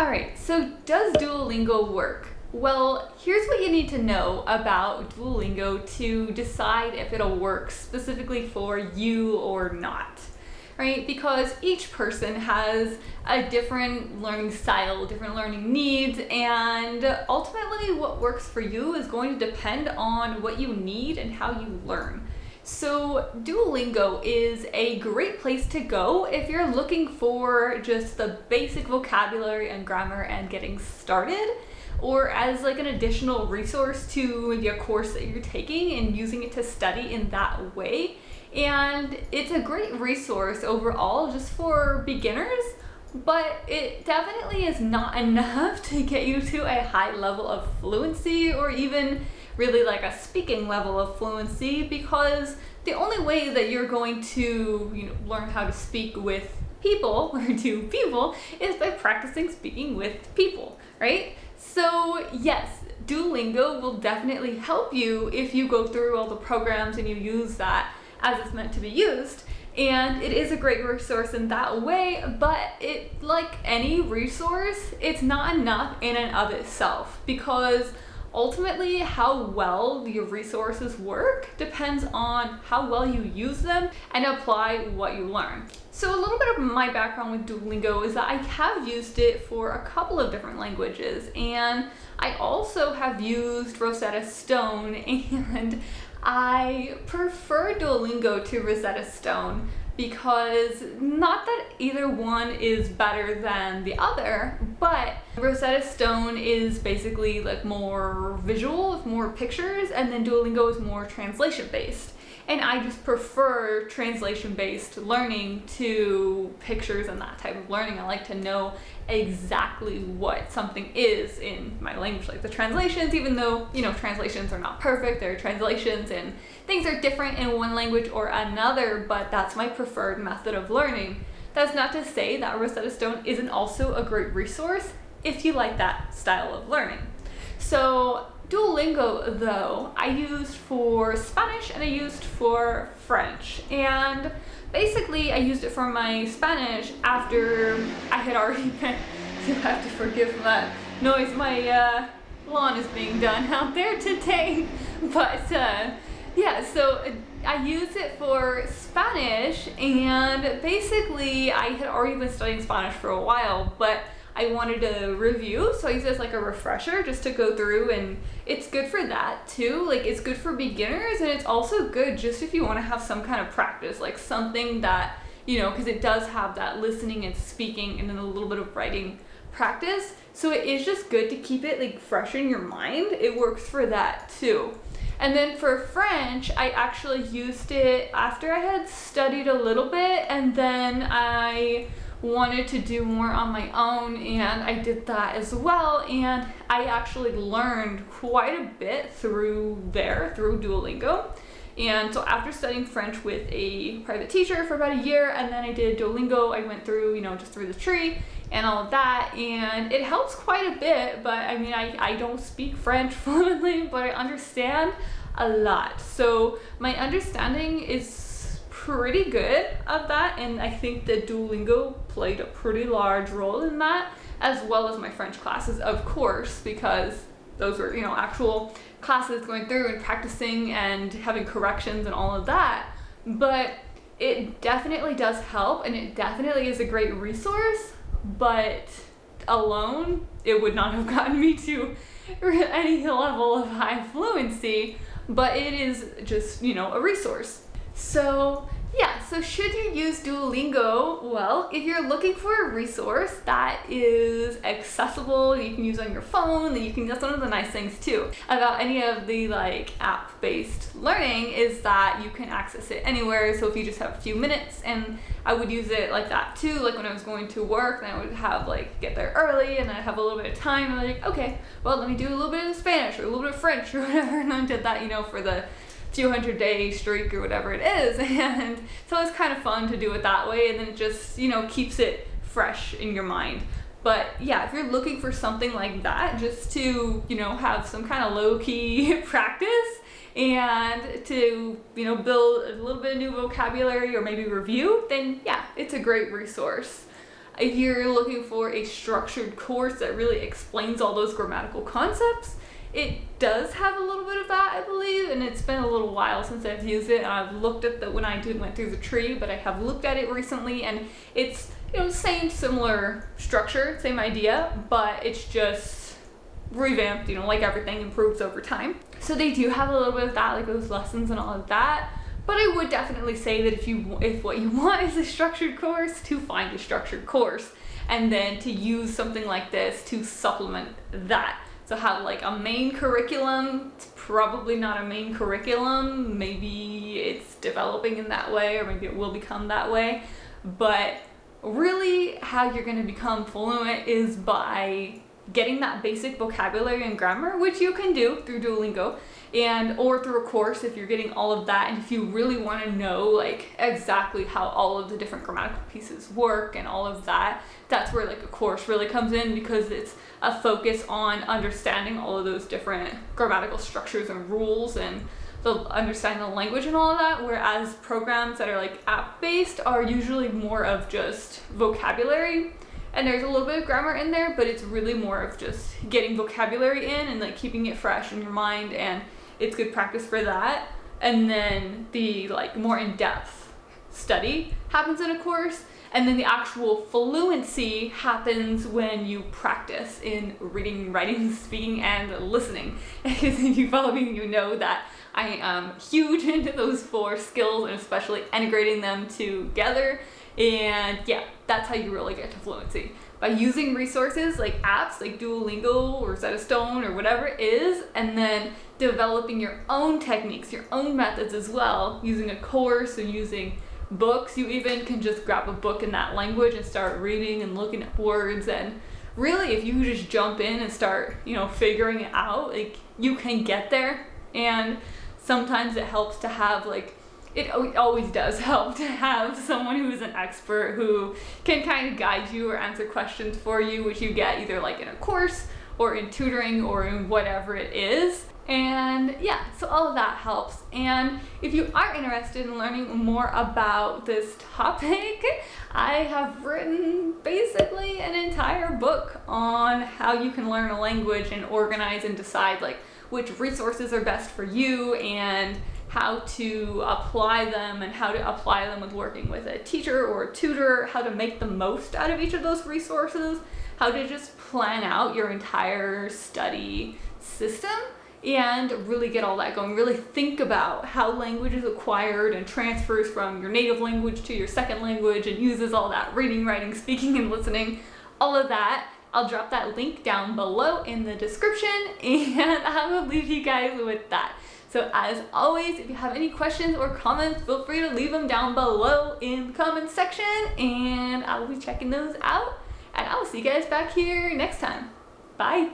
Alright, so does Duolingo work? Well, here's what you need to know about Duolingo to decide if it'll work specifically for you or not, right? Because each person has a different learning style, different learning needs, and ultimately what works for you is going to depend on what you need and how you learn. So Duolingo is a great place to go if you're looking for just the basic vocabulary and grammar and getting started, or as like an additional resource to maybe a course that you're taking and using it to study in that way. And it's a great resource overall just for beginners, but it definitely is not enough to get you to a high level of fluency or even really like a speaking level of fluency, because the only way that you're going to learn how to speak with people or to people is by practicing speaking with people, right? So yes, Duolingo will definitely help you if you go through all the programs and you use that as it's meant to be used. And it is a great resource in that way, but it, like any resource, it's not enough in and of itself, because ultimately how well your resources work depends on how well you use them and apply what you learn. So a little bit of my background with Duolingo is that I have used it for a couple of different languages, and I also have used Rosetta Stone, and I prefer Duolingo to Rosetta Stone because not that either one is better than the other, but Rosetta Stone is basically like more visual with more pictures, and then Duolingo is more translation based. And I just prefer translation-based learning to pictures and that type of learning. I like to know exactly what something is in my language, like the translations, even though, translations are not perfect, they're translations and things are different in one language or another, but that's my preferred method of learning. That's not to say that Rosetta Stone isn't also a great resource if you like that style of learning. So Duolingo, though, I used for Spanish and I used for French. And basically, I used it for my Spanish after I had already been, you have to forgive that noise, my lawn is being done out there today. But yeah, so I used it for Spanish, and basically I had already been studying Spanish for a while, but I wanted to review, so I use it as like a refresher just to go through, and it's good for that too. Like, it's good for beginners, and it's also good just if you want to have some kind of practice, like something that, because it does have that listening and speaking and then a little bit of writing practice. So it is just good to keep it like fresh in your mind. It works for that too. And then for French, I actually used it after I had studied a little bit, and then I wanted to do more on my own, and I did that as well, and I actually learned quite a bit through Duolingo. And so after studying French with a private teacher for about a year, and then I did Duolingo, I went through, just through the tree and all of that, and it helps quite a bit. But I mean, I don't speak French fluently, but I understand a lot. So my understanding is pretty good of that, and I think that Duolingo played a pretty large role in that, as well as my French classes, of course, because those were, actual classes going through and practicing and having corrections and all of that. But it definitely does help, and it definitely is a great resource, but alone it would not have gotten me to any level of high fluency, but it is just, a resource. So yeah, so should you use Duolingo? Well, if you're looking for a resource that is accessible, you can use on your phone, that's one of the nice things too about any of the like app-based learning is that you can access it anywhere. So if you just have a few minutes, and I would use it like that too, like when I was going to work, and I would have get there early, and I'd have a little bit of time, and I'm like, okay, well, let me do a little bit of Spanish or a little bit of French or whatever, and I did that, for the few 100-day streak or whatever it is. And so it's kind of fun to do it that way, and then it just keeps it fresh in your mind. But yeah, if you're looking for something like that just to have some kind of low-key practice and to build a little bit of new vocabulary or maybe review, then yeah, it's a great resource. If you're looking for a structured course that really explains all those grammatical concepts, it does have a little bit of that, I believe, and it's been a little while since I've used it. And I've looked at when I went through the tree, but I have looked at it recently, and it's, you know, same similar structure, same idea, but it's just revamped, you know, like everything improves over time. So they do have a little bit of that, like those lessons and all of that. But I would definitely say that if what you want is a structured course, to find a structured course, and then to use something like this to supplement that. So have like a main curriculum, it's probably not a main curriculum, maybe it's developing in that way, or maybe it will become that way, but really how you're going to become fluent is by getting that basic vocabulary and grammar, which you can do through Duolingo, or through a course if you're getting all of that. And if you really want to know like exactly how all of the different grammatical pieces work and all of that, that's where like a course really comes in, because it's a focus on understanding all of those different grammatical structures and rules and understanding the language and all of that, whereas programs that are like app-based are usually more of just vocabulary. And there's a little bit of grammar in there, but it's really more of just getting vocabulary in and like keeping it fresh in your mind, and it's good practice for that. And then the like more in-depth study happens in a course, and then the actual fluency happens when you practice in reading, writing, speaking, and listening. Because if you follow me, you know that I am huge into those 4 skills, and especially integrating them together. And yeah, that's how you really get to fluency. By using resources like apps like Duolingo or Rosetta Stone or whatever it is, and then developing your own techniques, your own methods as well, using a course or using books. You even can just grab a book in that language and start reading and looking at words. And really, if you just jump in and start, you know, figuring it out, like you can get there. And sometimes it helps to have like, it always does help to have someone who is an expert who can kind of guide you or answer questions for you, which you get either like in a course or in tutoring or in whatever it is. And yeah, so all of that helps. And if you are interested in learning more about this topic, I have written basically an entire book on how you can learn a language and organize and decide like which resources are best for you, and how to apply them, and how to apply them with working with a teacher or a tutor, how to make the most out of each of those resources, how to just plan out your entire study system and really get all that going. Really think about how language is acquired and transfers from your native language to your second language, and uses all that reading, writing, speaking, and listening, all of that. I'll drop that link down below in the description, and I will leave you guys with that. So as always, if you have any questions or comments, feel free to leave them down below in the comments section, and I will be checking those out. And I will see you guys back here next time. Bye.